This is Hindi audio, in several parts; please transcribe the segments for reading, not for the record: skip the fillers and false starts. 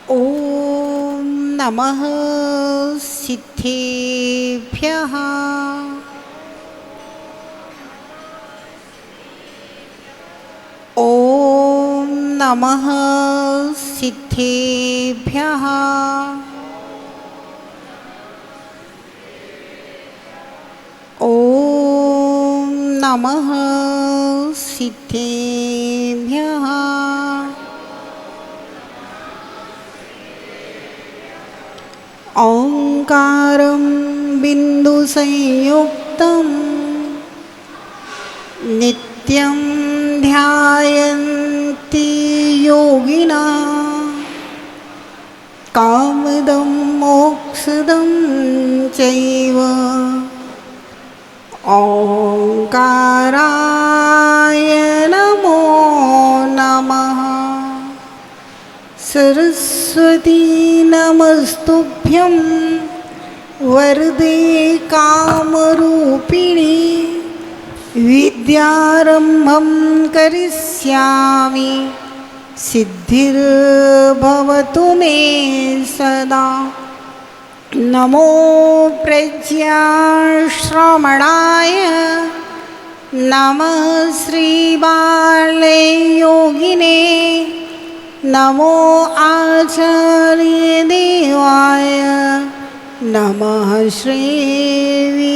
ॐ नमः सिद्धेभ्यः। ॐ नमः सिद्धेभ्यः। ॐ नमः सिद्धेभ्यः। ओंकारं बिन्दुसंयुक्तं नित्यं ध्यायन्ति योगिनः कामदं मोक्षदं चैव। ओंकाराय नमो नमः। सरस्वती नमस्तुभ्यं वरदे कामरूपिणी। विद्यारम्भं करिष्यामि सिद्धिर्भवतु मे सदा। नमो प्रज्ञाश्रमणाय नमः श्रीबाले योगिने। नमो आचार्यदेवाय नमः श्रीविराग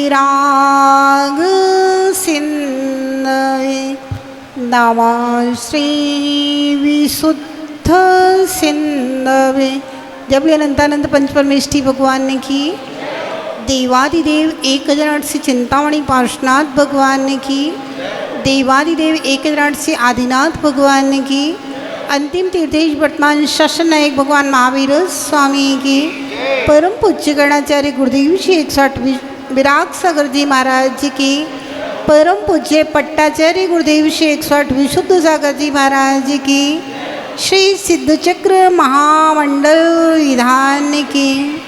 सिन्धवे नमः श्रीविशुद्ध सिन्धवे। जब ये अनंतानंद पंचपरमेष्ठी भगवान ने की। देवादिदेव 1008 से चिंतामणि पार्श्वनाथ भगवान ने की। देवादिदेव 1008 से आदिनाथ भगवान ने की। अंतिम तीर्थेश वर्तमान शासन नायक भगवान महावीर स्वामी की। परम पूज्य गणाचार्य गुरुदेव जी 160 विराग सागर जी महाराज जी की। परम पूज्य पट्टाचार्य गुरुदेव जी 160 विशुद्ध सागर जी महाराज जी की। श्री सिद्ध चक्र महामंडल विधान की।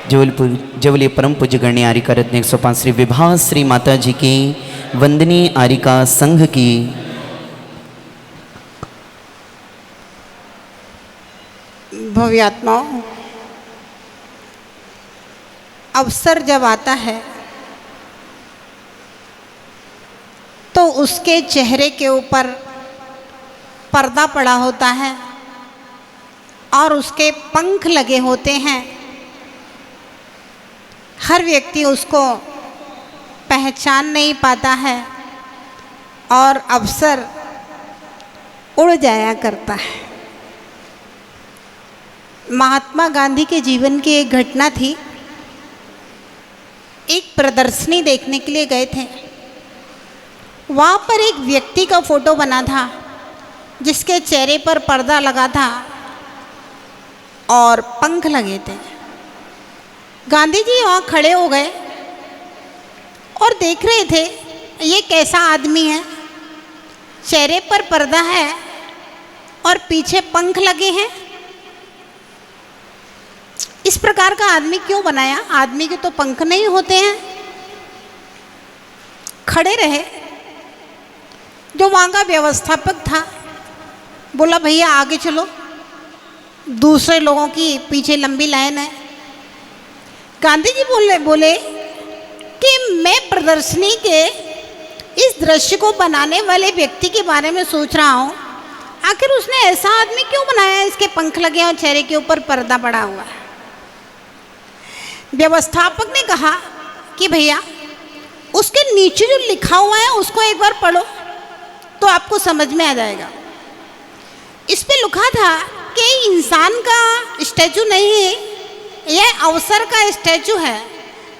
जवली परम पूज्य गण्य आरिका रत्न 105 श्री विभा श्री माता जी की। वंदनीय आरिका संघ की। भव्यात्माओं, अवसर जब आता है तो उसके चेहरे के ऊपर पर्दा पड़ा होता है और उसके पंख लगे होते हैं। हर व्यक्ति उसको पहचान नहीं पाता है और अवसर उड़ जाया करता है। महात्मा गांधी के जीवन की एक घटना थी। एक प्रदर्शनी देखने के लिए गए थे। वहाँ पर एक व्यक्ति का फोटो बना था जिसके चेहरे पर पर्दा लगा था और पंख लगे थे। गांधी जी वहाँ खड़े हो गए और देख रहे थे ये कैसा आदमी है, चेहरे पर पर्दा है और पीछे पंख लगे हैं। इस प्रकार का आदमी क्यों बनाया? आदमी के तो पंख नहीं होते हैं। खड़े रहे। जो वहाँ का व्यवस्थापक था बोला भैया आगे चलो, दूसरे लोगों की पीछे लंबी लाइन है। गांधी जी बोले कि मैं प्रदर्शनी के इस दृश्य को बनाने वाले व्यक्ति के बारे में सोच रहा हूँ, आखिर उसने ऐसा आदमी क्यों बनाया इसके पंख लगे और चेहरे के ऊपर पर्दा पड़ा हुआ है। व्यवस्थापक ने कहा कि भैया उसके नीचे जो लिखा हुआ है उसको एक बार पढ़ो तो आपको समझ में आ जाएगा। इस पे लिखा था कि इंसान का स्टैचू नहीं है, यह अवसर का स्टैचू है।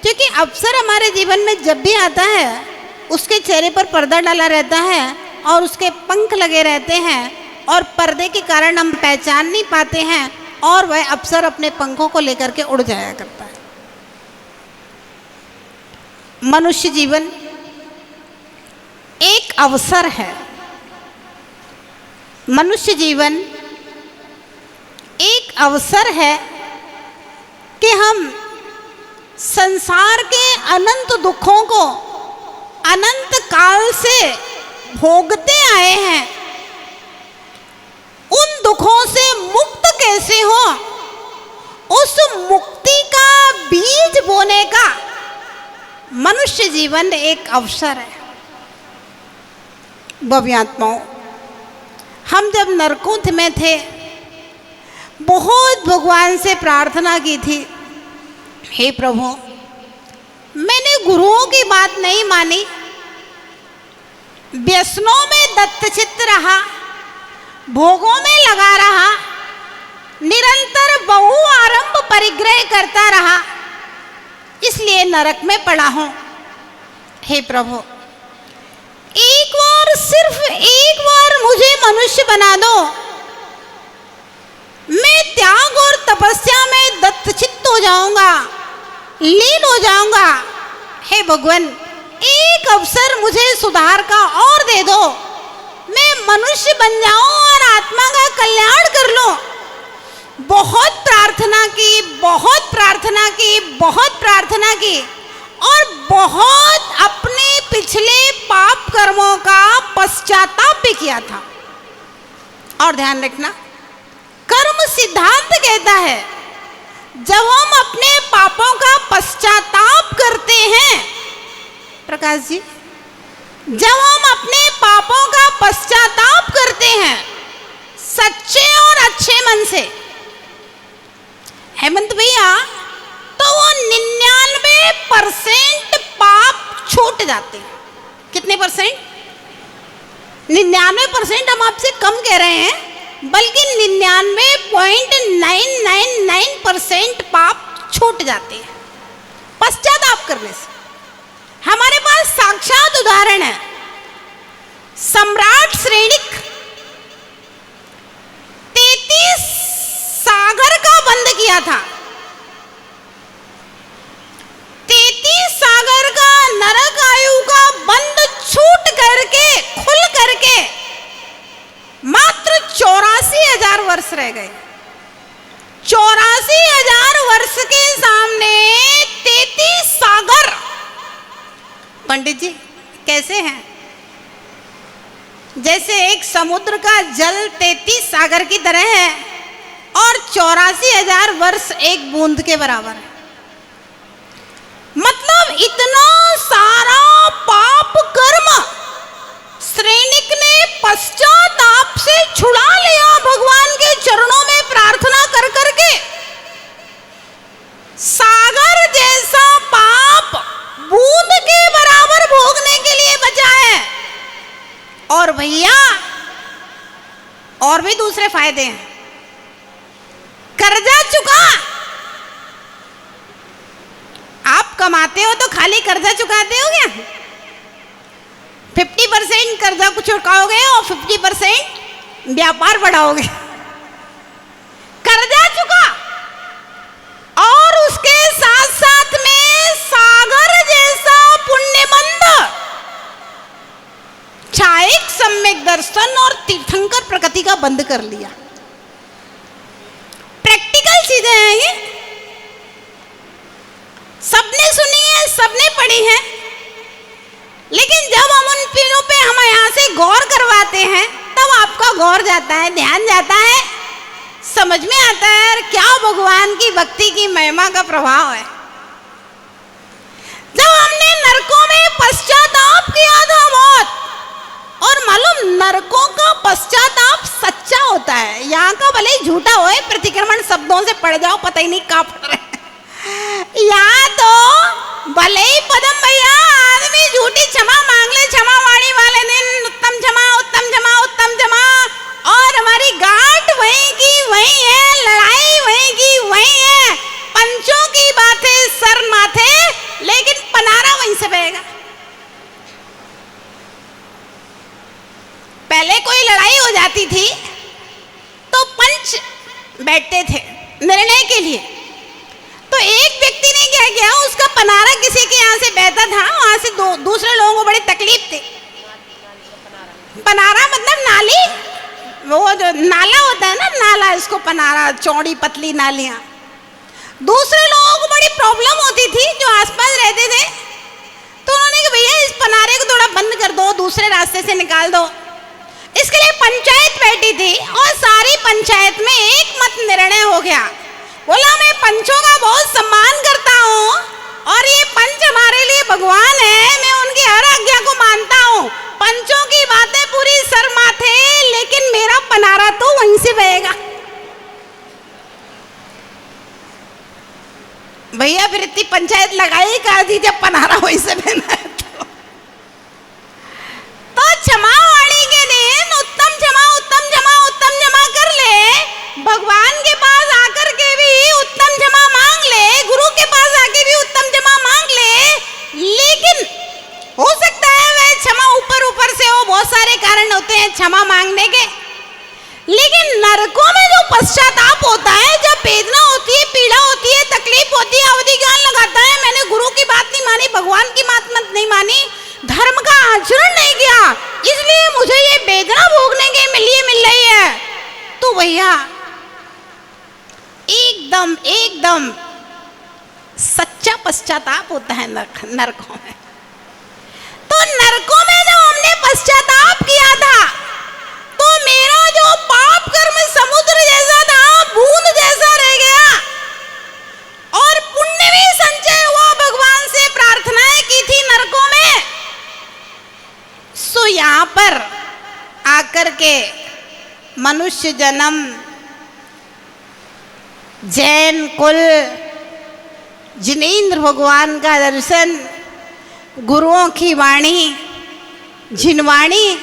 क्योंकि अवसर हमारे जीवन में जब भी आता है उसके चेहरे पर पर्दा डाला रहता है और उसके पंख लगे रहते हैं और पर्दे के कारण हम पहचान नहीं पाते हैं और वह अवसर अपने पंखों को लेकर के उड़ जाया करता है। मनुष्य जीवन एक अवसर है। मनुष्य जीवन एक अवसर है कि हम संसार के अनंत दुखों को अनंत काल से भोगते आए हैं। उन दुखों से मुक्त कैसे हो उस मुक्ति का बीज बोने का मनुष्य जीवन एक अवसर है। भव्यात्माओं, हम जब नरकुंठ में थे, बहुत भगवान से प्रार्थना की थी, हे प्रभु मैंने गुरुओं की बात नहीं मानी, व्यसनों में दत्तचित्त रहा, भोगों में लगा रहा, निरंतर बहु आरंभ परिग्रह करता रहा, इसलिए नरक में पड़ा हूं। हे प्रभु एक बार, सिर्फ एक बार मुझे मनुष्य बना दो, मैं त्याग और तपस्या में दत्तचित्त हो जाऊंगा, लीन हो जाऊंगा। हे भगवान एक अवसर मुझे सुधार का और दे दो, मैं मनुष्य बन जाऊं और आत्मा का कल्याण कर लूं। बहुत प्रार्थना की, बहुत प्रार्थना की, बहुत प्रार्थना की, और बहुत अपने पिछले पाप कर्मों का पश्चाताप भी किया था। और ध्यान रखना, कर्म सिद्धांत कहता है जब हम अपने पापों का पश्चाताप करते हैं, प्रकाश जी, जब हम अपने पापों का पश्चाताप करते हैं सच्चे और अच्छे मन से, हेमंत भैया, तो वो 99% पाप छूट जाते हैं। कितने परसेंट? 99% हम आपसे कम कह रहे हैं, बल्कि 99.999% पाप छूट जाते हैं पश्चाताप करने से। हमारे पास साक्षात उदाहरण है, सम्राट श्रेणिक 33 सागर का बंद किया था, 33 सागर का नरक आयु का बंद छूट करके, खुल करके मात्र 84,000 वर्ष रह गए। 84,000 वर्ष के सामने 33 सागर। पंडित जी कैसे हैं? जैसे एक समुद्र का जल 33 सागर की तरह है और 84,000 वर्ष एक बूंद के बराबर है। मतलब इतना सारा पाप कर्म श्रेणिक ने पश्चाताप से छुड़ा लिया, भगवान के चरणों में प्रार्थना कर करके। सागर जैसा पाप बूंद के बराबर भोगने के लिए बचा है। और भैया और भी दूसरे फायदे हैं। कर्जा चुका, आप कमाते हो तो खाली कर्जा चुकाते हो क्या? 50% कर्जा को चुकाओगे और 50% व्यापार बढ़ाओगे। कर्जा चुका और उसके साथ साथ में सागर जैसा पुण्यमंद, छायक सम्यक दर्शन और तीर्थंकर प्रकृति का बंद कर लिया। प्रैक्टिकल चीजें हैं ये, सबने सुनी है, सबने पढ़ी है, लेकिन जब हम उन चीजों पे हम यहाँ से गौर करवाते हैं तब आपका गौर जाता है, ध्यान जाता है, समझ में आता है क्या भगवान की भक्ति की महिमा का प्रभाव है। जब हमने नरकों में पश्चाताप किया था बहुत, और मालूम नरकों का पश्चाताप सच्चा होता है, यहाँ का भले ही झूठा होए, प्रतिक्रमण शब्दों से पढ़ जाओ पता ही नहीं कहाँ पढ़ रहे। यहाँ तो भले ही पदम भैया आदमी झूठी क्षमा मांग ले, क्षमा वाणी वाले दिन उत्तम क्षमा, उत्तम क्षमा, उत्तम क्षमा, और हमारी गांठ वहीं की वहीं है, लड़ाई वहीं की वहीं है, पंचों की बातें सर माथे, लेकिन पनारा वहीं से बहेगा। पहले कोई लड़ाई हो जाती थी तो पंच बैठते थे निर्णय के लिए, तो एक व्यक्ति ने क्या किया, उसका पनारा किसी के यहाँ से बहता था, वहां से दूसरे लोगों को बड़ी तकलीफ थी। पनारा मतलब नाली, वो जो नाला होता है ना, नाला, इसको पनारा, चौड़ी पतली नालियां। दूसरे लोगों को बड़ी प्रॉब्लम होती थी जो आसपास रहते थे, तो उन्होंने कहा भैया इस पनारे को थोड़ा बंद कर दो, दूसरे रास्ते से निकाल दो। इसके लिए पंचायत बैठी थी और सारी पंचायत में एक मत निर्णय हो गया, बोला मैं वहीं से बहेगा। भैया फिर इतनी पंचायत लगाई कहा दी जब पनारा वहीं से बहना है तो क्षमा वाणी के दिन उत्तम जमा कर ले, भगवान के पास आकर के भी उत्तम जमा मांग ले, गुरु के पास आके भी उत्तम जमा मांग ले। लेकिन हो सकता है वह क्षमा ऊपर से हो, बहुत सारे कारण होते हैं क्षमा मांगने के, लेकिन नरकों में जो पश्चाताप होता है, जब वेदना होती है, पीड़ा होती है, तकलीफ होती है, अवधि ज्ञान लगाता है, मैंने गुरु की बात नहीं मानी, भगवान की बात मत नहीं मानी, धर्म का आचरण नहीं किया, इसलिए मुझे ये वेदना भोगने के लिए मिल रही है, तो भैया एकदम सच्चा पश्चाताप होता है नरकों में। तो नरकों में जब हमने पश्चाताप किया था तो मेरा जो पाप कर्म समुद्र जैसा था, बूंद जैसा रह गया, और पुण्य भी संचय हुआ, भगवान से प्रार्थनाएं की थी नरकों में। सो यहाँ पर आकर के मनुष्य जन्म, जैन कुल, जिनेंद्र भगवान का दर्शन, गुरुओं की वाणी, जिनवाणी,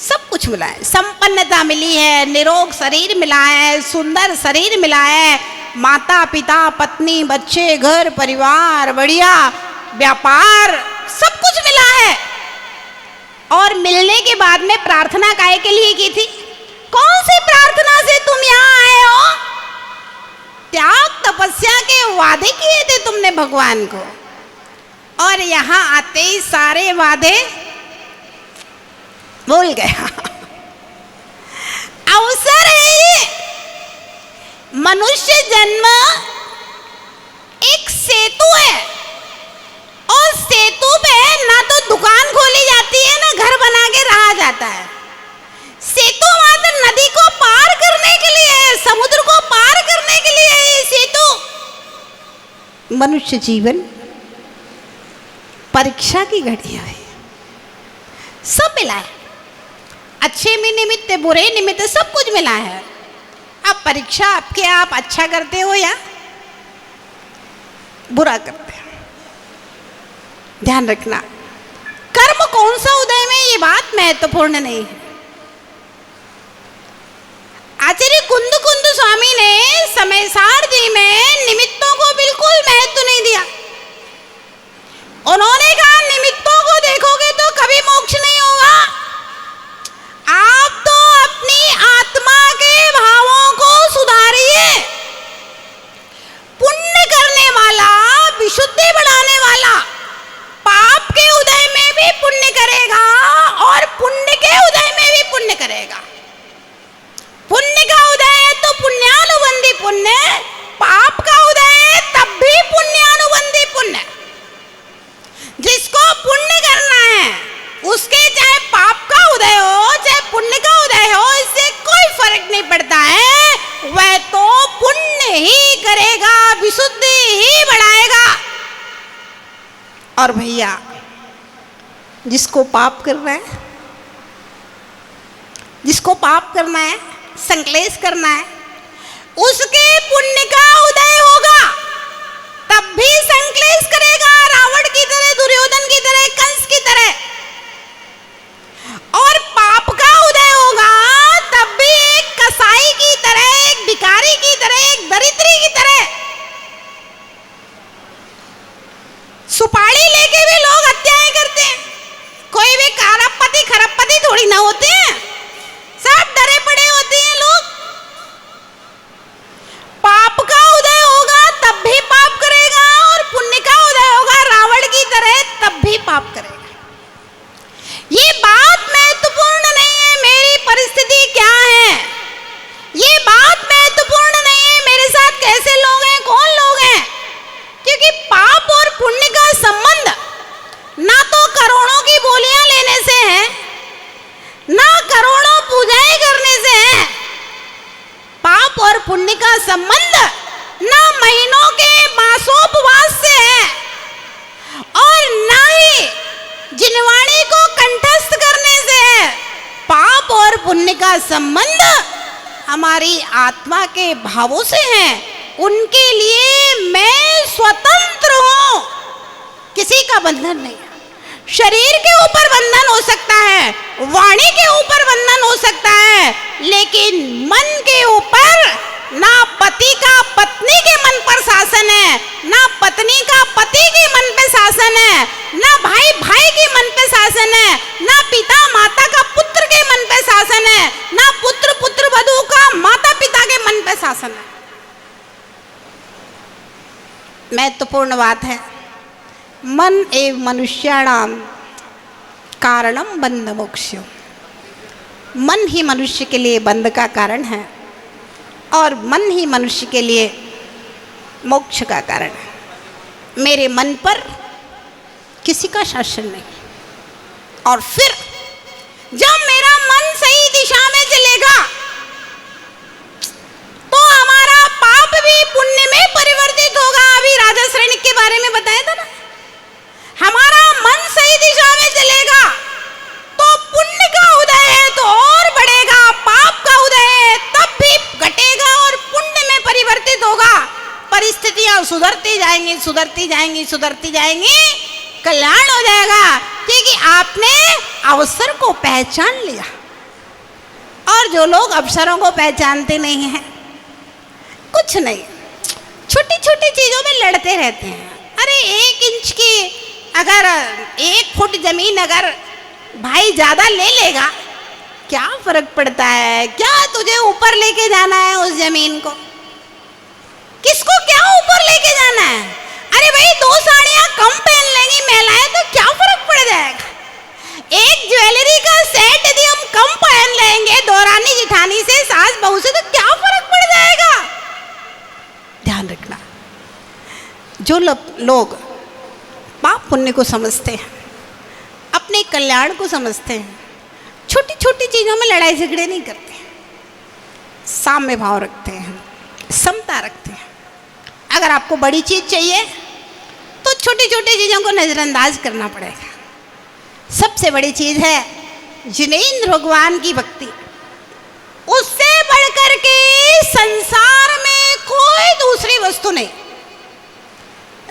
सब कुछ मिला है, संपन्नता मिली है, निरोग शरीर मिला है, सुंदर शरीर मिला है, माता पिता पत्नी बच्चे घर परिवार बढ़िया व्यापार सब कुछ मिला है। और मिलने के बाद में प्रार्थना काहे के लिए की थी? कौन सी प्रार्थना से तुम यहाँ आए हो? त्याग तपस्या के वादे किए थे तुमने भगवान को, और यहाँ आते ही सारे वादे भूल गया। अवसर है ये, मनुष्य जन्म एक सेतु है, और सेतु पे ना तो दुकान खोली जाती है ना घर बना के रहा जाता है। सेतु मात्र नदी को पार करने के लिए है, समुद्र को पार करने के लिए है ये सेतु। मनुष्य जीवन परीक्षा की घड़ियां है, सब मिला है, अच्छे में निमित्त बुरे निमित्त सब कुछ मिला है। अब परीक्षा आपके आप अच्छा करते हो या बुरा करते हो, ध्यान रखना। कर्म कौन सा उदय में ये बात महत्वपूर्ण नहीं है। आचार्य कुंद स्वामी ने समय सारथी में निमित्तों को बिल्कुल महत्व नहीं दिया। उन्होंने कहा निमित्तों को देखोगे तो कभी मोक्ष नहीं होगा, आप तो अपनी आत्मा के भावों को सुधारिए। पुण्य करने वाला, विशुद्धि बढ़ाने वाला, पाप के उदय में भी पुण्य करेगा और पुण्य के उदय में भी पुण्य करेगा। पुण्य का उदय है तो पुण्यानुबंधी पुण्य, पाप का उदय है तब भी पुण्यानुबंधी पुण्य। जिसको पुण्य करना है उसके चाहे पाप का उदय हो चाहे पुण्य का उदय हो, इससे कोई फर्क नहीं पड़ता है, वह तो पुण्य ही करेगा, विशुद्धि ही बढ़ाएगा। और भैया जिसको पाप करना है, जिसको पाप करना है, संक्लेश करना है, उसके पुण्य का उदय होगा तब भी संक्लेश करेगा, रावण की तरह, दुर्योधन की तरह, कंस की तरह। और पाप का उदय होगा तब भी एक कसाई की तरह, एक भिखारी की तरह, एक दरिद्री की तरह। सुपारी लेके भी लोग हत्याएं करते हैं, कोई भी कारपति खरबपति थोड़ी ना होते हैं, सब डरे पड़े होते हैं लोग। पाप का उदय होगा तब भी पाप करेगा, और पुण्य का उदय होगा रावण की तरह तब भी पाप करेगा। ये बात महत्वपूर्ण नहीं है मेरी परिस्थिति क्या है, ये बात महत्वपूर्ण नहीं है मेरे साथ कैसे लोग हैं, कौन लोग हैं, क्योंकि पाप और पुण्य का संबंध ना तो करोड़ों की बोलियां लेने से है, ना करोड़ों पूजाएं करने से है। पाप और पुण्य का संबंध ना महीनों के मासोपवास से है, और ना ही जिनवाणी को कंठस्थ करने से है। पाप और पुण्य का संबंध हमारी आत्मा के भावों से हैं, उनके लिए मैं स्वतंत्र हूं, किसी का बंधन नहीं है। शरीर के ऊपर बंधन हो सकता है, वाणी के ऊपर बंधन हो सकता है, लेकिन मन के ऊपर ना पति का पत्नी के मन पर शासन है, ना पत्नी का पति के मन पे शासन है, ना भाई भाई के मन पे शासन है, ना पिता माता का पुत्र के मन पे शासन है, ना पुत्र पुत्र वधू का माता पिता के मन पे शासन है। महत्वपूर्ण बात है, मन एव मनुष्याणाम कारणम बंध मोक्षो। मन ही मनुष्य के लिए बंध का कारण है और मन ही मनुष्य के लिए मोक्ष का कारण है। मेरे मन पर किसी का शासन नहीं, और फिर जब मेरा मन सही दिशा में चलेगा तो हमारा पाप भी पुण्य में परिवर्तित होगा। अभी राजा श्रेणिक के बारे में बताया था ना, हमारा मन सही दिशा में चलेगा तो पुण्य का उदय है तो और बढ़ेगा, पाप का उदय है तब भी घटेगा और पुण्य में परिवर्तित होगा। परिस्थितियां सुधरती जाएंगी, सुधरती जाएंगी, सुधरती जाएंगी, कल्याण हो जाएगा, क्योंकि आपने अवसर को पहचान लिया। और जो लोग अवसरों को पहचानते नहीं हैं, कुछ नहीं, छोटी छोटी चीजों में लड़ते रहते हैं। अरे 1 इंच की अगर 1 फुट जमीन अगर भाई ज्यादा ले लेगा, क्या फर्क पड़ता है? क्या तुझे ऊपर लेके जाना है उस जमीन को? किसको क्या ऊपर लेके जाना है? अरे भाई 2 साड़ियां कम पहन लेंगी महिलाएं तो क्या फर्क पड़ जाएगा? एक ज्वेलरी का सेट यदि हम कम पहन लेंगे दौरानी जिठानी से, सास बहू से, तो क्या फर्क पड़ जाएगा? ध्यान रखना, जो लोग पाप पुण्य को समझते हैं, अपने कल्याण को समझते हैं, छोटी छोटी चीजों में लड़ाई झगड़े नहीं करते, साम्य भाव रखते हैं, समता रखते हैं। अगर आपको बड़ी चीज चाहिए तो छोटी छोटी चीजों को नजरअंदाज करना पड़ेगा। सबसे बड़ी चीज है जिनेंद्र भगवान की भक्ति, उससे बढ़कर के संसार में कोई दूसरी वस्तु नहीं।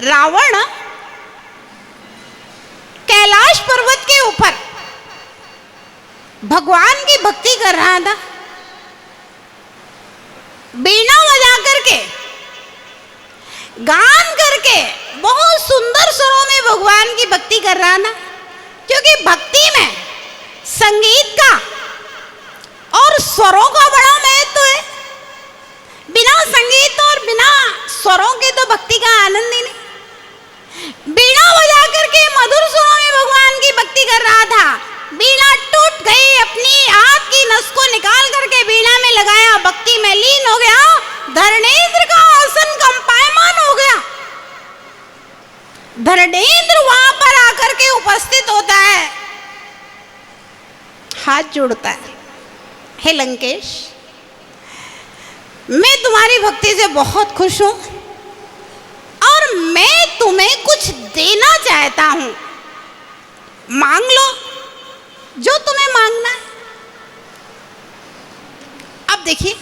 रावण कैलाश पर्वत के ऊपर भगवान की भक्ति कर रहा था, बीना बजा करके, गान करके, बहुत सुंदर स्वरों में भगवान की भक्ति कर रहा ना, क्योंकि भक्ति में संगीत का और स्वरों का बड़ा महत्व है। बिना संगीत और बिना स्वरों के तो भक्ति का आनंद ही नहीं। बीना बजा करके मधुर स्वरों में भगवान की भक्ति कर रहा था, बीना टूट गई, अपनी हाथ की नस को निकाल करके बीना में लगाया, भक्ति में लीन हो गया, धरणेंद्र का आसन कंपायमान हो गया। धरणेंद्र वहां पर आकर के उपस्थित होता है, हाथ जोड़ता है, हे लंकेश, मैं तुम्हारी भक्ति से बहुत खुश हूं और मैं तुम्हें कुछ देना चाहता हूं, मांग लो जो तुम्हें मांगना है। अब देखिए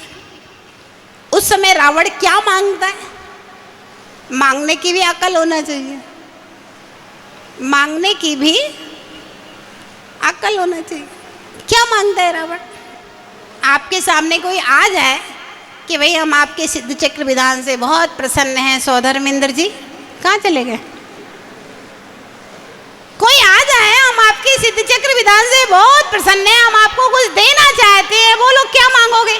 उस समय रावण क्या मांगता है, मांगने की भी अकल होना चाहिए, मांगने की भी अकल होना चाहिए। क्या मांगता है रावण? आपके सामने कोई आ जाए कि भाई हम आपके सिद्ध चक्र विधान से बहुत प्रसन्न हैं, सौधर्मेंद्र जी कहाँ चले गए? कोई आ जाए, हम आपके सिद्ध चक्र विधान से बहुत प्रसन्न हैं, हम आपको कुछ देना चाहते हैं, बोलो क्या मांगोगे?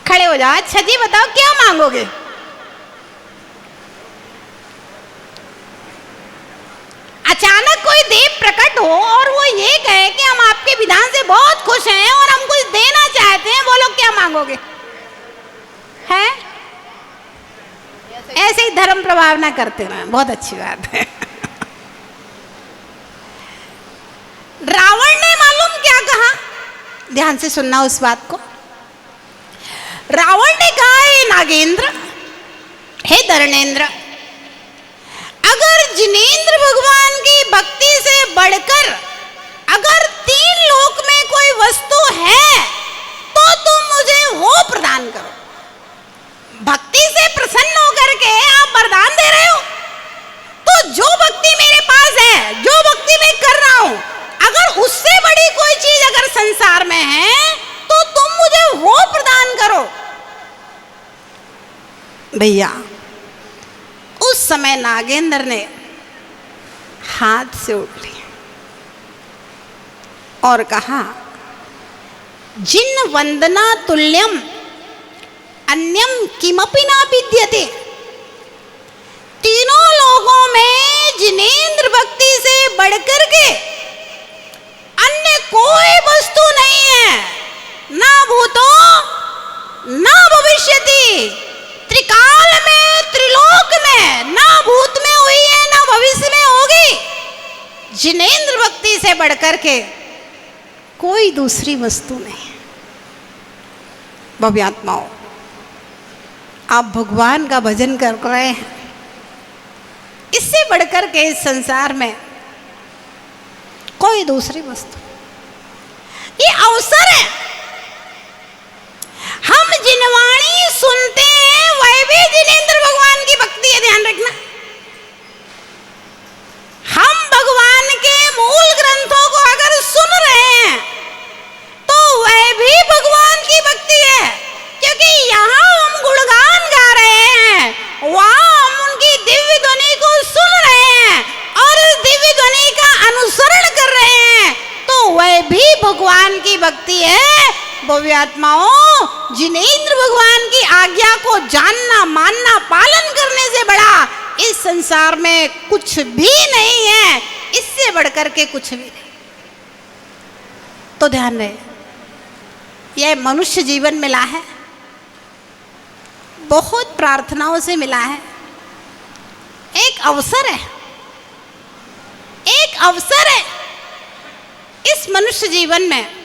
खड़े हो जाओ, अच्छा जी बताओ क्या मांगोगे? अचानक कोई देव प्रकट हो और वो ये कहे कि हम आपके विधान से बहुत खुश हैं और हम कुछ देना चाहते हैं, बोलो क्या मांगोगे? है ऐसे ही धर्म प्रभाव ना करते ना, बहुत अच्छी बात है। रावण ने मालूम क्या कहा, ध्यान से सुनना उस बात को। रावण ने कहा, हे नागेंद्र, हे धरणेंद्र, अगर जिनेंद्र भगवान की भक्ति से बढ़कर अगर 3 लोक में कोई वस्तु है भैया उस समय नागेंद्र ने हाथ से उठ लिया और कहा, जिन वंदना तुल्यम अन्यम किमपि ना विद्यते। तीनों लोगों में जिनेंद्र भक्ति से बढ़कर के अन्य कोई वस्तु नहीं है, ना भूतो ना भविष्यति। त्रिकाल में त्रिलोक में ना भूत में हुई है ना भविष्य में होगी। जिनेंद्र भक्ति से बढ़कर के कोई दूसरी वस्तु नहीं। भव्यात्माओं, आप भगवान का भजन कर रहे हैं, इससे बढ़कर के इस संसार में कोई दूसरी वस्तु, ये अवसर है। हम जिनवाणी सुनते हैं वह भी जिनेंद्र भगवान की भक्ति है, ध्यान रखना। हम भगवान के मूल ग्रंथों को अगर सुन रहे हैं तो वह भी भगवान की भक्ति है, क्योंकि यहाँ हम गुणगान गा रहे हैं, वहाँ हम उनकी दिव्य ध्वनि को सुन रहे हैं और इस दिव्य ध्वनि का अनुसरण कर रहे हैं, तो वह भी भगवान की भक्ति है। भव्यात्माओं, जिनेंद्र भगवान की आज्ञा को जानना, मानना, पालन करने से बड़ा इस संसार में कुछ भी नहीं है, इससे बढ़कर के कुछ भी नहीं। तो ध्यान रहे, यह मनुष्य जीवन मिला है, बहुत प्रार्थनाओं से मिला है, एक अवसर है, एक अवसर है। इस मनुष्य जीवन में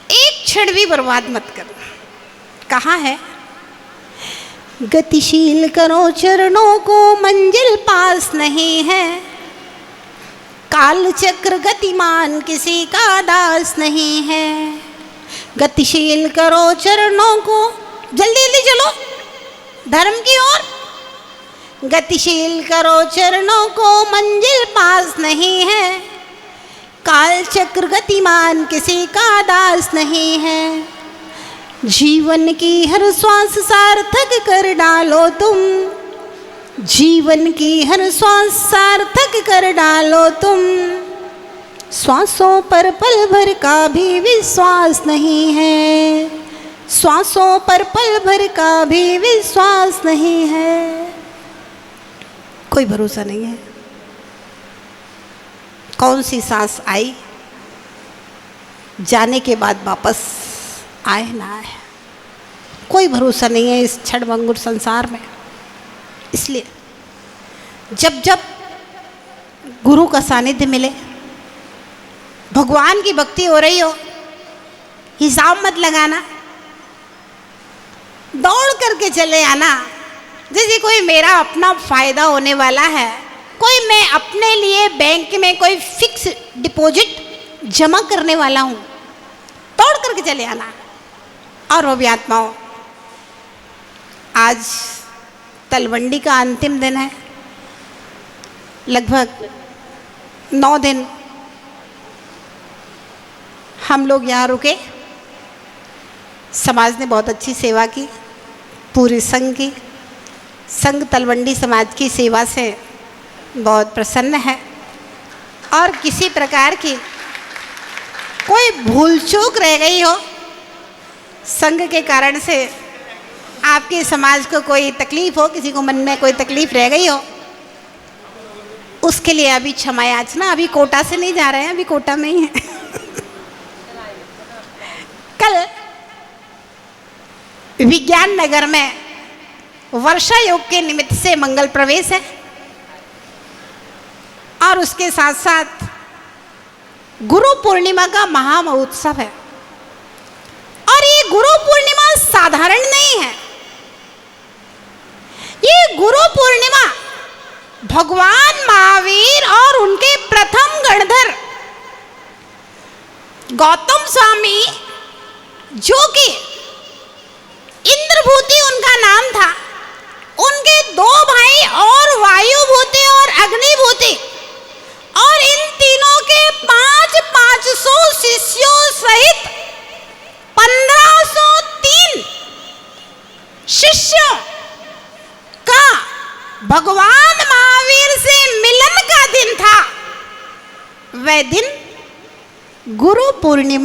एक क्षण भी बर्बाद मत करना। कहाँ है? गतिशील करो चरणों को, मंजिल पास नहीं है। काल चक्र गतिमान किसी का दास नहीं है। गतिशील करो चरणों को, जल्दी जल्दी चलो धर्म की ओर। गतिशील करो चरणों को, मंजिल पास नहीं है। काल चक्र गतिमान किसी का दास नहीं है। जीवन की हर श्वास सार्थक कर डालो तुम। जीवन की हर श्वास सार्थक कर डालो तुम। श्वासों पर पल भर का भी विश्वास नहीं है। श्वासों पर पल भर का भी विश्वास नहीं है। कोई भरोसा नहीं है कौन सी सांस आई, जाने के बाद वापस आए ना आए, कोई भरोसा नहीं है इस क्षणभंगुर संसार में। इसलिए जब जब गुरु का सानिध्य मिले, भगवान की भक्ति हो रही हो, हिसाब मत लगाना, दौड़ करके चले आना। जैसे कोई मेरा अपना फायदा होने वाला है, कोई मैं अपने लिए बैंक में कोई फिक्स डिपॉजिट जमा करने वाला हूँ, दौड़ करके चले आना। और वो भी आत्माओं, आज तलवंडी का अंतिम दिन है, लगभग 9 दिन हम लोग यहाँ रुके। समाज ने बहुत अच्छी सेवा की, पूरी संघ की। संघ तलवंडी समाज की सेवा से बहुत प्रसन्न है और किसी प्रकार की कोई भूल चूक रह गई हो, संघ के कारण से आपके समाज को कोई तकलीफ हो, किसी को मन में कोई तकलीफ रह गई हो, उसके लिए अभी क्षमा याचना। अभी कोटा से नहीं जा रहे हैं, अभी कोटा में ही है। कल विज्ञान नगर में वर्षा योग के निमित्त से मंगल प्रवेश है और उसके साथ साथ गुरु पूर्णिमा का महामहोत्सव है। और ये गुरु पूर्णिमा साधारण नहीं है, ये गुरु पूर्णिमा भगवान महावीर और उनके प्रथम गणधर गौतम स्वामी, जो कि इंद्रभूति उनका नाम था, उनके 2 भाई और वायुभूति और अग्निभूति, और इन तीनों के 500 शिष्यों सहित 1503 शिष्यों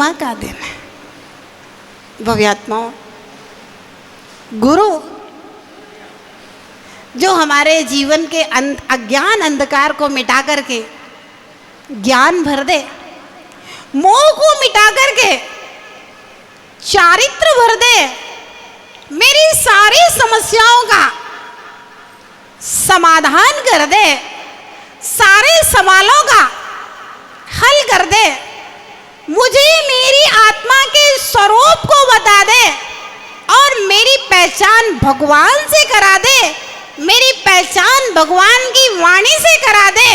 पूर्णिमा का दिन है। भव्यात्माओं, गुरु जो हमारे जीवन के अज्ञान अंधकार को मिटा करके ज्ञान भर दे, मोह को मिटा करके चारित्र भर दे, मेरी सारी समस्याओं का समाधान कर दे, सारे सवालों का हल कर दे, मुझे मेरी आत्मा के स्वरूप को बता दे और मेरी पहचान भगवान से करा दे, मेरी पहचान भगवान की वाणी से करा दे,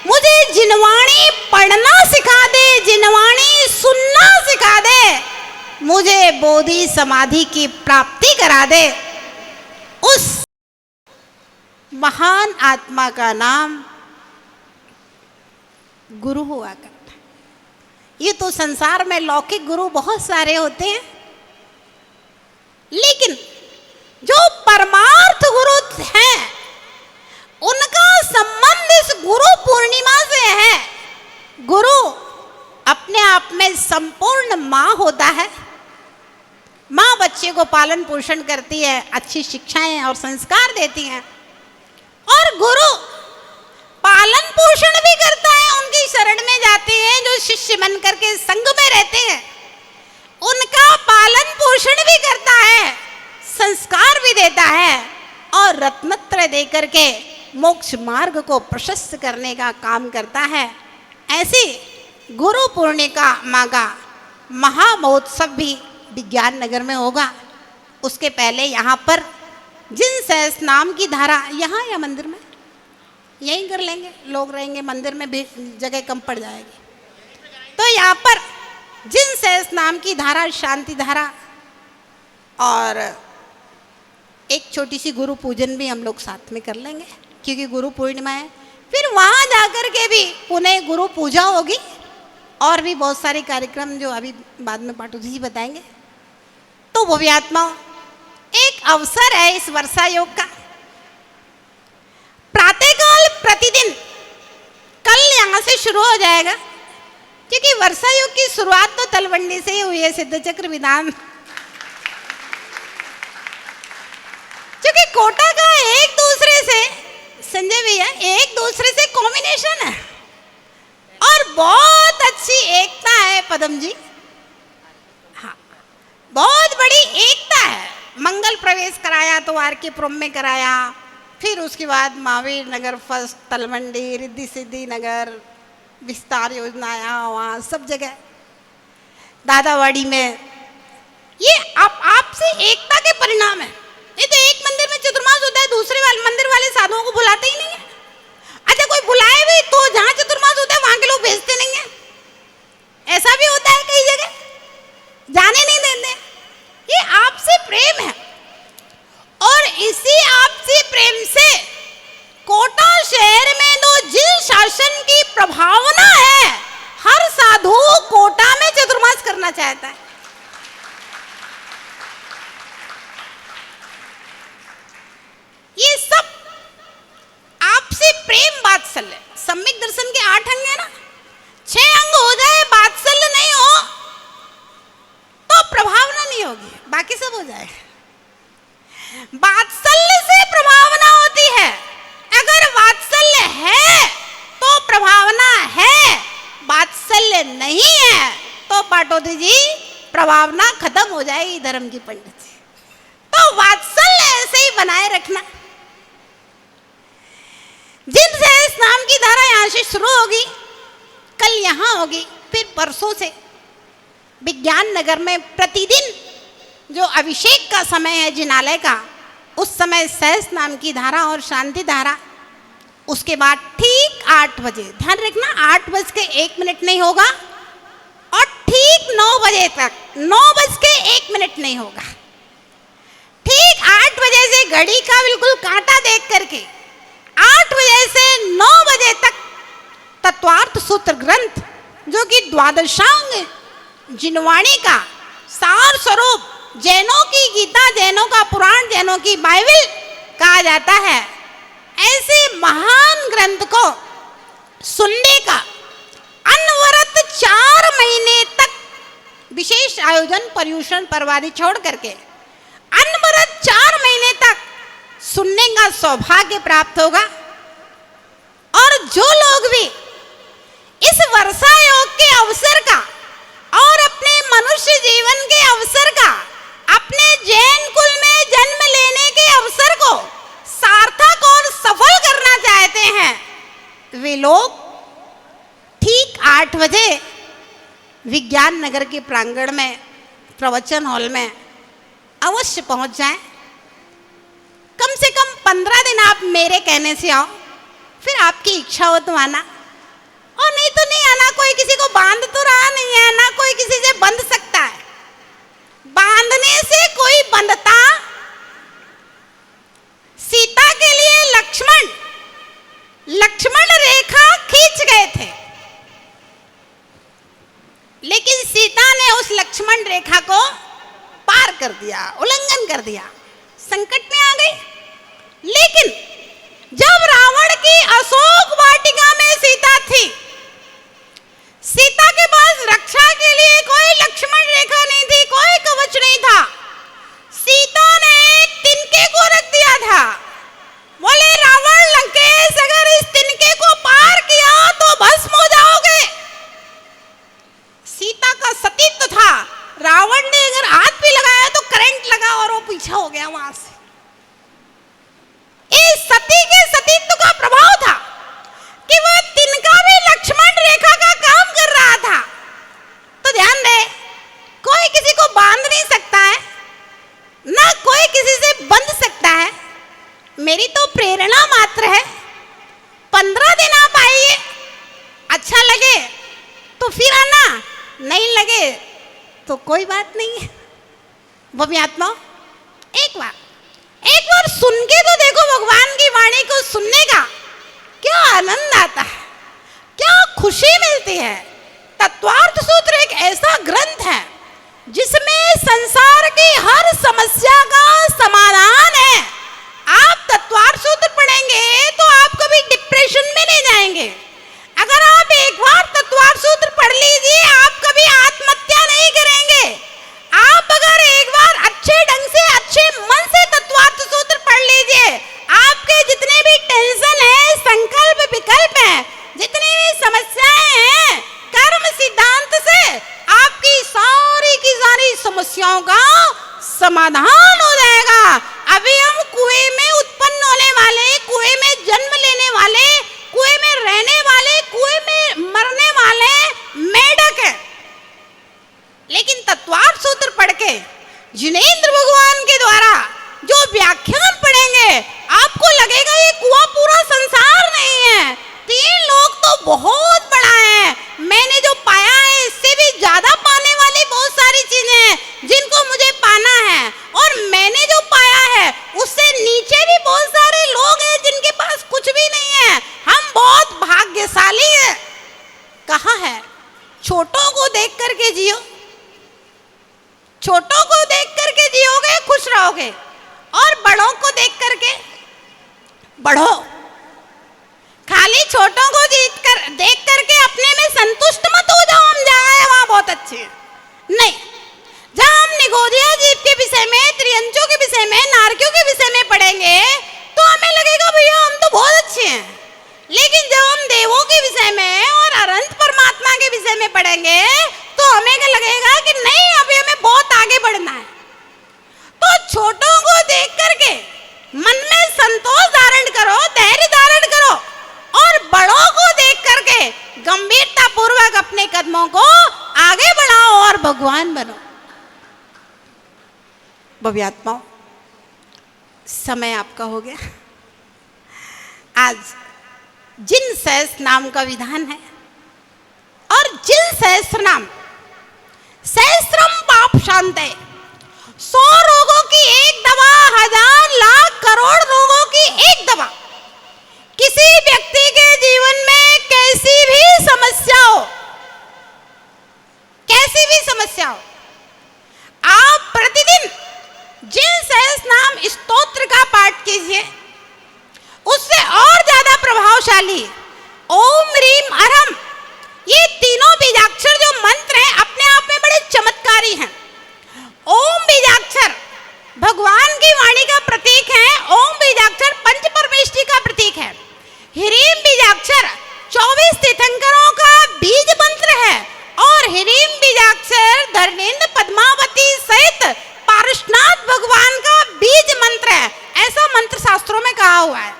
मुझे जिनवाणी पढ़ना सिखा दे, जिनवाणी सुनना सिखा दे, मुझे बोधि समाधि की प्राप्ति करा दे। उस महान आत्मा का नाम गुरु हुआ करता है। ये तो संसार में लौकिक गुरु बहुत सारे होते हैं, लेकिन जो परमार्थ गुरु हैं उनका संबंध इस गुरु पूर्णिमा से है। गुरु अपने आप में संपूर्ण माँ होता है। माँ बच्चे को पालन पोषण करती है, अच्छी शिक्षाएं और संस्कार देती है, और गुरु पालन पोषण भी करता है। उनकी शरण में जाते हैं जो शिष्य बन करके संग में रहते हैं, उनका पालन पोषण भी करता है, संस्कार भी देता है और रत्नत्रय दे करके मोक्ष मार्ग को प्रशस्त करने का काम करता है। ऐसी गुरु पूर्णिमा माँ का महामहोत्सव भी विज्ञान नगर में होगा। उसके पहले यहाँ पर जिन सहस नाम की धारा, यहाँ या मंदिर में यहीं कर लेंगे, लोग रहेंगे, मंदिर में भी जगह कम पड़ जाएगी। तो यहाँ पर जिन सहस नाम की धारा, शांति धारा और एक छोटी सी गुरु पूजन भी हम लोग साथ में कर लेंगे, क्योंकि गुरु पूर्णिमा है। फिर वहाँ जाकर के भी पुनः गुरु पूजा होगी और भी बहुत सारे कार्यक्रम जो अभी बाद में पाटू जी बताएंगे। तो भव्यात्माओं, एक अवसर है इस वर्षा योग का। प्रातःकाल प्रतिदिन कल यहाँ से शुरू हो जाएगा, क्योंकि वर्षा योग की शुरुआत तो तलवंडी से ही हुई है, सिद्ध चक्र विधान। क्योंकि कोटा का एक दूसरे से, संजय भैया, एक दूसरे से कॉम्बिनेशन है और बहुत अच्छी एकता है पदम जी। हाँ, बहुत बड़ी एकता है। मंगल प्रवेश कराया तो आर के पुरम में कराया, फिर उसके बाद महावीर नगर फर्स्ट, तलवंडी, रिद्धि सिद्धि नगर, विस्तार योजना आया, वहाँ सब जगह दादावाड़ी में। ये आपसे एकता के परिणाम है। ये तो एक मंदिर में चतुर्मास होता है, दूसरे मंदिर वाले साधुओं को बुलाते ही नहीं है। अच्छा, कोई बुलाए भी तो जहाँ चतुर्मास होता है वहाँ के लोग भेजते नहीं है। ऐसा भी होता है कई जगह, जाने नहीं देते। ये आपसे प्रेम है और इसी आपसी प्रेम से कोटा शहर में तो जिन शासन की प्रभावना है, हर साधु कोटा में चतुर्मास करना चाहता है। ये सब आपसे प्रेम वात्सल्य, सम्यक दर्शन के 8 अंग है ना, 6 अंग हो जाए, वात्सल्य नहीं हो तो प्रभावना नहीं होगी, बाकी सब हो जाएगा। वात्सल्य से प्रभावना होती है। अगर वात्सल्य है तो प्रभावना है, वात्सल्य नहीं है तो पाटोदी जी प्रभावना खत्म हो जाएगी। धर्म की पंडित जी, तो वात्सल्य ऐसे ही बनाए रखना। जिन सहस नाम की धारा यहाँ से शुरू होगी, कल यहाँ होगी, फिर परसों से विज्ञान नगर में प्रतिदिन जो अभिषेक का समय है जिनालय का, उस समय सहस नाम की धारा और शांति धारा। उसके बाद ठीक 8 बजे, ध्यान रखना 8:01 नहीं होगा और ठीक 9 बजे तक 9:01 नहीं होगा। ठीक 8 बजे से घड़ी का बिल्कुल कांटा देख करके 8 बजे से 9 बजे तक तत्वार्थ सूत्र ग्रंथ, जो कि द्वादशांग जिनवाणी का सार स्वरूप, जैनों की गीता, जैनों का पुराण, जैनों की बाइबल कहा जाता है, ऐसे महान ग्रंथ को सुनने का अनवरत 4 महीने तक विशेष आयोजन पर्यूषण पर्व आदि छोड़ करके अनवरत 4 महीने तक सुनने का सौभाग्य प्राप्त होगा। और जो लोग भी इस वर्षा योग के अवसर का और अपने मनुष्य जीवन के अवसर का, अपने जैन कुल में जन्म लेने के अवसर को सार्थक और सफल करना चाहते हैं, वे लोग ठीक 8 बजे विज्ञान नगर के प्रांगण में प्रवचन हॉल में अवश्य पहुंच जाएं। कम से कम 15 दिन आप मेरे कहने से आओ, फिर आपकी इच्छा हो तो आना, और नहीं तो नहीं आना। कोई किसी को बांध तो रहा नहीं है ना, कोई किसी से बंध सकता है। बांधने से कोई बंधता। सीता के लिए लक्ष्मण रेखा खींच गए थे, लेकिन सीता ने उस लक्ष्मण रेखा को पार कर दिया, उल्लंघन कर दिया, संकट में आ गई। लेकिन जब रावण की अशोक वाटिका में सीता थी, सीता के पास रक्षा के लिए कोई लक्ष्मण रेखा नहीं थी, कोई कवच नहीं था। सीता ने एक तिनके को रख दिया था। बोले रावण लंकेश, अगर इस तिनके को पार किया तो भस्म हो जाओगे। सीता का सतीत्व था, रावण ने अगर हाथ भी लगाया तो करंट लगा और वो पीछे हो गया वहां से। इस सती के सतीत्व का प्रभाव था कि वह तिनका भी लक्ष्मण रेखा का काम कर रहा था। तो ध्यान दे, कोई किसी को बांध नहीं सकता है, ना कोई किसी से बंध सकता है। मेरी तो प्रेरणा मात्र है। 15 दिन आप आइए, अच्छा लगे तो फिर आना, नहीं लगे तो कोई बात नहीं है। भव्यात्मा, एक बार सुन के तो देखो, भगवान की वाणी को सुनने का क्या आनंद आता है, क्या खुशी मिलती है। तत्वार्थ सूत्र एक ऐसा ग्रंथ है जिसमें संसार की हर समस्या का समाधान है। आप तत्वार्थ सूत्र पढ़ेंगे तो आप कभी डिप्रेशन में नहीं जाएंगे। अगर आप एक बार तत्वार्थ सूत्र पढ़ लीजिए, आप कभी आत्महत्या नहीं करेंगे। आप अगर एक बार अच्छे ढंग से, अच्छे मन से तत्वार्थ सूत्र पढ़ लीजिए, आपके जितने भी टेंशन है, संकल्प विकल्प है, जितनी भी समस्याएं हैं, कर्म सिद्धांत से आपकी सारी की सारी समस्याओं का समाधान हो जाएगा। अभी हम कुएं में उत्पन्न होने वाले, कुएं में जन्म लेने वाले, कुएं में रहने वाले, कुएं में मरने वाले मेढक है। लेकिन तत्वार्थ सूत्र पढ़ के जिनेंद्र भगवान के द्वारा जो व्याख्यान पढ़ेंगे, आपको लगेगा ये कुआं पूरा संसार नहीं है, 3 लोग तो बहुत बड़ा है। मैंने जो पाया है इससे भी ज्यादा पाने वाली बहुत सारी चीजें हैं जिनको मुझे पाना है, और मैंने जो पाया है उससे नीचे भी बहुत सारे लोग हैं जिनके पास कुछ भी नहीं है। हम बहुत भाग्यशाली हैं। कहा है, छोटों को देख करके जियो, छोटों को देख करके जियोगे, खुश रहोगे, और बड़ों को देख करके बढ़ो। खाली छोटों को देख करके अपने में संतुष्ट मत हो जाओ, हम जहाँ हैं वहाँ बहुत अच्छे हैं। नहीं, जहाँ हम निगोजिया जीव के विषय में, त्रियंचों के विषय में, नारकियों के विषय में पढ़ेंगे तो हमें लगेगा भैया हम तो बहुत अच्छे हैं। लेकिन जब हम देवों के विषय में और अनंत परमात्मा के विषय में पढ़ेंगे तो हमें लगेगा कि नहीं, अभी हमें बहुत आगे बढ़ना है। तो छोटों को देख करके मन में संतोष धारण करो, धैर्य धारण करो, और बड़ों को देख करके गंभीरता पूर्वक अपने कदमों को आगे बढ़ाओ और भगवान बनो। भव्यात्माओं, समय आपका हो गया। आज जिन सहस्त्र नाम का विधान है, और जिन सहस्त्र नाम, सहस्त्रम पाप शांते, 100 रोगों की एक दवा, 1000 लाख करोड़ रोगों की एक दवा। किसी व्यक्ति के जीवन में कैसी भी समस्या हो, कैसी भी समस्या हो, आप प्रतिदिन जिन सहस्त्र नाम स्तोत्र का पाठ कीजिए, उससे और ज्यादा प्रभावशाली ओम ह्रीम अरहम, ये तीनों बीजाक्षर जो मंत्र हैं अपने आप में बड़े चमत्कार कुमारी हैं। ओम बीजाक्षर भगवान की वाणी का प्रतीक है। ओम बीजाक्षर पंच परमेष्टि का प्रतीक है। ह्रीम बीजाक्षर 24 तीर्थंकरों का बीज मंत्र है और ह्रीम बीजाक्षर धर्मेंद्र पद्मावती सहित पार्श्वनाथ भगवान का बीज मंत्र है, ऐसा मंत्र शास्त्रों में कहा हुआ है।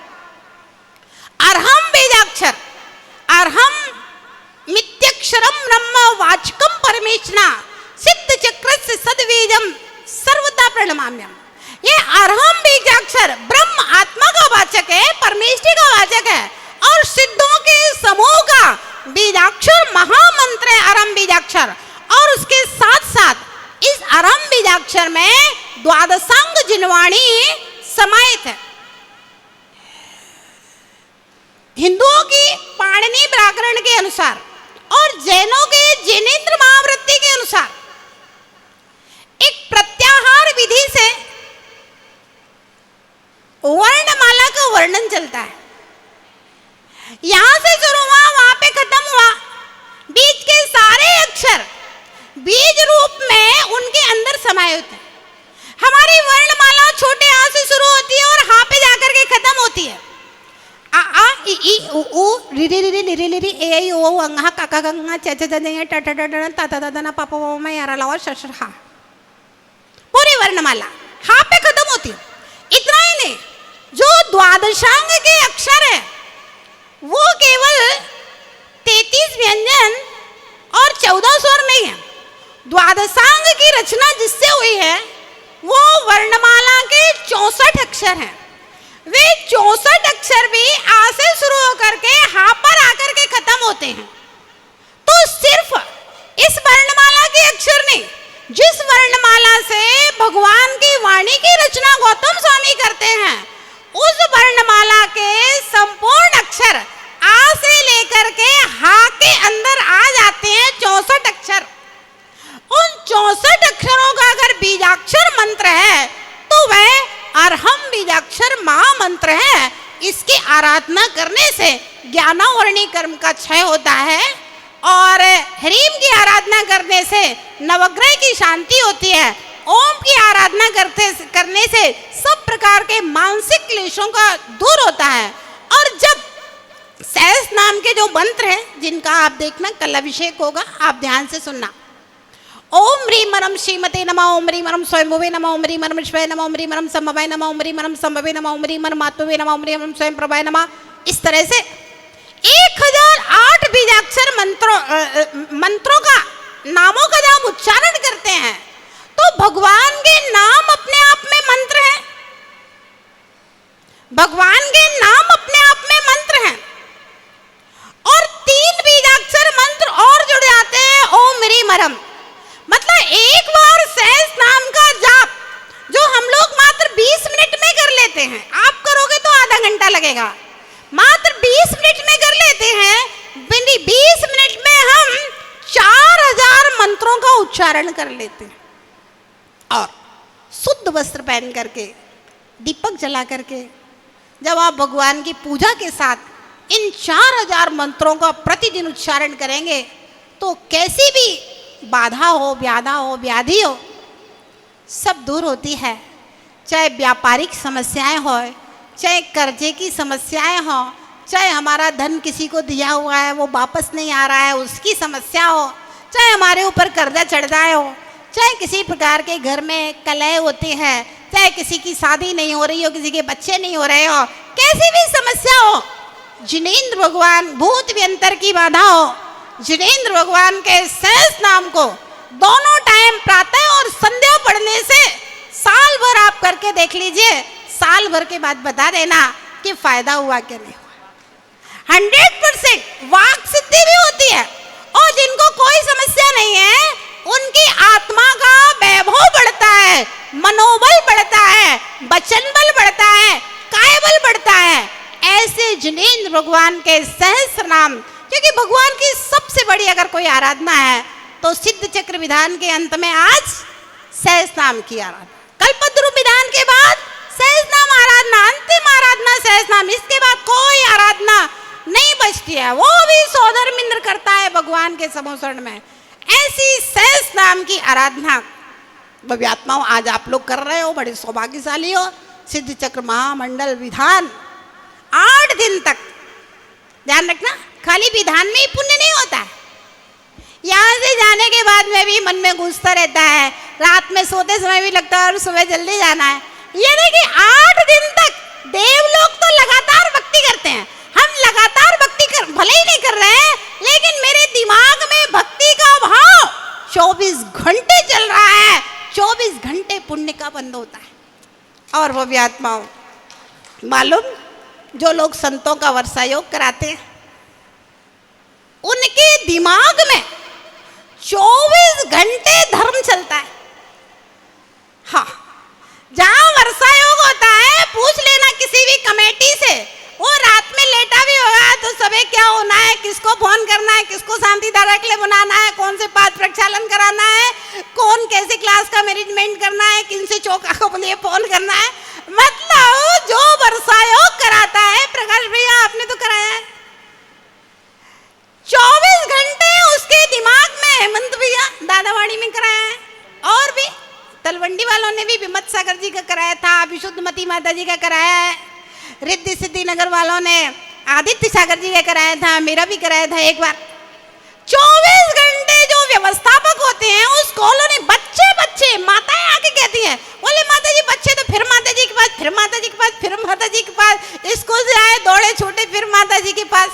अर्हम बीजाक्षर, अर्हम मित्यक्षरम ब्रह्म वाचकम परमेष्ठिना सिद्ध चक्रस्य सद्बीजम सर्वदा प्रणमाम्यम। ये अर्हम बीजाक्षर ब्रह्म आत्मा का वाचक है, परमेष्ठि का वाचक है और सिद्धों के समूह का बीजाक्षर महामंत्र है अर्हम बीजाक्षर। और उसके साथ साथ इस अर्हम बीजाक्षर में द्वादशांग जिनवाणी समाहित है। हिंदुओं की पाणिनि व्याकरण के अनुसार और जैनों के जैनेन्द्र महावृत्ति के अनुसार एक प्रत्याहार विधि से वर्णमाला का वर्णन चलता है। यहां से शुरू हुआ, वहां पे खत्म हुआ। बीच के सारे अक्षर बीज रूप में उनके अंदर समाहित है। हमारी वर्णमाला छोटे आ से शुरू होती है और हा पे जाकर के खत्म होती है। आ आ इ ई उ ऊ रि रि रि रि रि रि ए आई ओ अंगा काका गंगा च च ज ज ट ट ट ट ता ता ता ना पा पा मा यारा लावा श श हा, पूरी वर्णमाला हा पे खत्म होती है। इतना ही नहीं, जो द्वादशांग के अक्षर है वो केवल 33 व्यंजन और 14 स्वर नहीं है। द्वादशांग की रचना जिससे हुई है वो वर्णमाला के 64 अक्षर हैं। वे 64 अक्षर भी आ से शुरू होकर के हा पर आकर के खत्म होते हैं। तो सिर्फ इस वर्णमाला के अक्षर नहीं, जिस वर्णमाला से भगवान की वाणी की रचना गौतम स्वामी करते हैं, उस वर्णमाला के संपूर्ण अक्षर आ से लेकर के हा के अंदर आ जाते हैं 64 अक्षर। उन 64 अक्षरों का अगर बीजाक्षर मंत्र है तो वह अर्हम बीजाक्षर महामंत्र है। इसकी आराधना करने से ज्ञानावर्णी कर्म का क्षय होता है और ह्रीम की आराधना करने से नवग्रह की शांति होती है। ओम की आराधना करने से सब प्रकार के मानसिक क्लेशों का दूर होता है। और जब सहस नाम के जो मंत्र हैं, जिनका आप देखना कल अभिषेक होगा, आप ध्यान से सुनना। ओम ह्रीम मरम श्रीमते नमः, ओम ह्रीम मरम स्वयंभुवे नमः, ओम ह्रीम मरम शिवाय नमः, ओम ह्रीम मरम संभवाय नमः, ओम ह्रीम मरम संभवे नमः, ओम ह्रीम मरम मातृवे नमः, ओम ह्रीम मरम स्वयं प्रभाय नमः। इस तरह से 1008 बीजाक्षर मंत्रों का नामों का जब हम उच्चारण करते हैं तो भगवान के नाम अपने आप में मंत्र हैं। भगवान के नाम अपने आप में मंत्र हैं। और 3 बीजाक्षर मंत्र और जुड़ जाते हैं ओम ह्रीम मरम। मतलब एक बार सहस नाम का जाप जो हम लोग मात्र 20 मिनट में कर लेते हैं, आप करोगे तो आधा घंटा लगेगा, मात्र 20 मिनट में कर लेते हैं। 20 मिनट में हम 4000 मंत्रों का उच्चारण कर लेते हैं। और शुद्ध वस्त्र पहन करके, दीपक जला करके जब आप भगवान की पूजा के साथ इन 4000 मंत्रों का प्रतिदिन उच्चारण करेंगे तो कैसी भी बाधा हो, व्याधा हो, व्याधि हो, सब दूर होती है। चाहे व्यापारिक समस्याएं हो, चाहे कर्जे की समस्याएं हो, चाहे हमारा धन किसी को दिया हुआ है वो वापस नहीं आ रहा है उसकी समस्या हो, चाहे हमारे ऊपर कर्जा चढ़ जाए हो, चाहे किसी प्रकार के घर में कलह होती है, चाहे किसी की शादी नहीं हो रही हो, किसी के बच्चे नहीं हो रहे हो, कैसी भी समस्या हो, जिनेंद्र भगवान भूत व्यंतर की बाधा हो, जिनेंद्र भगवान के सहस नाम को दोनों टाइम प्रातः और संध्या पढ़ने से साल भर आप करके देख लीजिए। साल भर के बाद बता देना कि फायदा हुआ कि नहीं हुआ। 100% वाक सिद्धि भी होती है। और जिनको कोई समस्या नहीं है उनकी आत्मा का वैभव बढ़ता है, मनोबल बढ़ता है, वचन बल बढ़ता है, काय बल बढ़ता है। ऐसे जिनेंद्र भगवान के सहस्र नाम, क्योंकि भगवान की सबसे बड़ी अगर कोई आराधना है तो सिद्ध चक्र विधान के अंत में आज सहस नाम की आराधना, कल्पद्रुम विधान के बाद सहस नाम आराधना, अंतिम आराधना सहस नाम। इसके बाद कोई आराधना नहीं बचती है, वो भी सौधर्म इंद्र करता है भगवान के समोसरण में। ऐसी शेष नाम की आराधना भव्य आत्माओं आज आप लोग कर रहे हो, बड़े सौभाग्यशाली हो। सिद्ध चक्र महामंडल विधान 8 दिन तक, ध्यान रखना, खाली विधान में ही पुण्य नहीं होता है, यहाँ से जाने के बाद में भी मन में गूंजता रहता है, रात में सोते समय भी लगता है और सुबह जल्दी जाना है। ये देखिए 8 दिन तक देवलोग तो लगातार भक्ति करते हैं, हम लगातार भक्ति कर भले ही नहीं कर रहे हैं, लेकिन मेरे दिमाग में भक्ति का भाव 24 घंटे चल रहा है। 24 घंटे पुण्य का बंद होता है। और वो भी आत्माओं, मालूम, जो लोग संतों का वर्षा योग कराते हैं, उनके दिमाग में 24 घंटे धर्म चलता है। हाँ, जहां वर्षा योग होता है, पूछ लेना किसी भी कमेटी से, वो रात में लेटा भी होगा तो सबे क्या होना है, किसको फोन करना है, किसको शांति धारा के लिए बुलाना है, कौन से पाठ प्रक्षालन कराना है, कौन कैसे क्लास का मैनेजमेंट करना है, किन से चौका को लिए फोन करना है। मतलब जो वर्षा योग कराता है, प्रकाश भैया आपने तो कराया है, 24 घंटे उसके दिमाग में, हेमंत भैया दादावाड़ी में कराया है, और भी तलवंडी वालों ने भी विमत सागर जी का कराया था, विशुद्धमती माता जी का कराया है, रिद्धि सिद्धि नगर वालों ने आदित्य सागर जी का कराया था, मेरा भी कराया था एक बार। 24 घंटे जो व्यवस्थापक होते हैं उस कॉलोनी, बच्चे बच्चे माताएं आके कहती हैं, बोले माता जी बच्चे तो फिर माता जी के पास, फिर माता जी के पास, फिर माता जी के पास, स्कूल से आए दौड़े छोटे फिर माता जी के पास।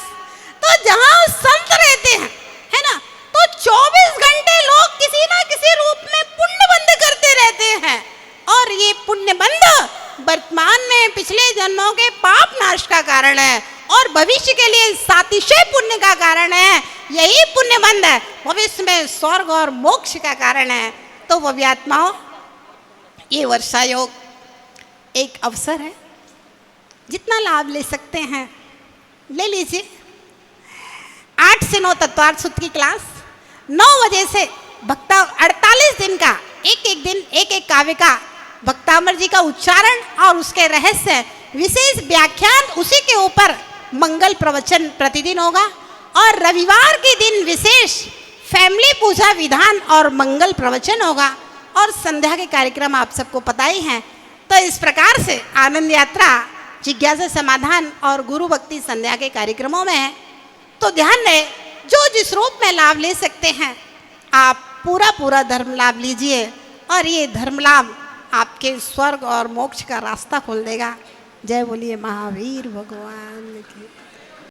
तो जहां संत रहते हैं, है ना, तो 24 घंटे लोग किसी ना किसी रूप में पुण्य बंद करते रहते हैं, और ये पुण्य बंद वर्तमान में पिछले जन्मों के पाप नाश का कारण है, और भविष्य के लिए सातिशय पुण्य का कारण है। यही पुण्य बंद है, भविष्य में स्वर्ग और मोक्ष का कारण है। तो भव्य आत्माओं, ये वर्षा योग एक अवसर है, जितना लाभ ले सकते हैं ले लीजिए। 8 से 9 तत्वार्थ सूत्र की क्लास, 9 बजे से भक्ता 48 दिन का एक दिन एक काव्य का भक्तामर जी का उच्चारण और उसके रहस्य विशेष व्याख्यान, उसी के ऊपर मंगल प्रवचन प्रतिदिन होगा, और रविवार के दिन विशेष फैमिली पूजा विधान और मंगल प्रवचन होगा, और संध्या के कार्यक्रम आप सबको पता ही हैं। तो इस प्रकार से आनंद यात्रा, जिज्ञासा समाधान और गुरु भक्ति संध्या के कार्यक्रमों में है। तो ध्यान रहे, जो जिस रूप में लाभ ले सकते हैं आप पूरा धर्म लाभ लीजिए, और ये धर्म लाभ आपके स्वर्ग और मोक्ष का रास्ता खोल देगा। जय बोलिए महावीर भगवान की।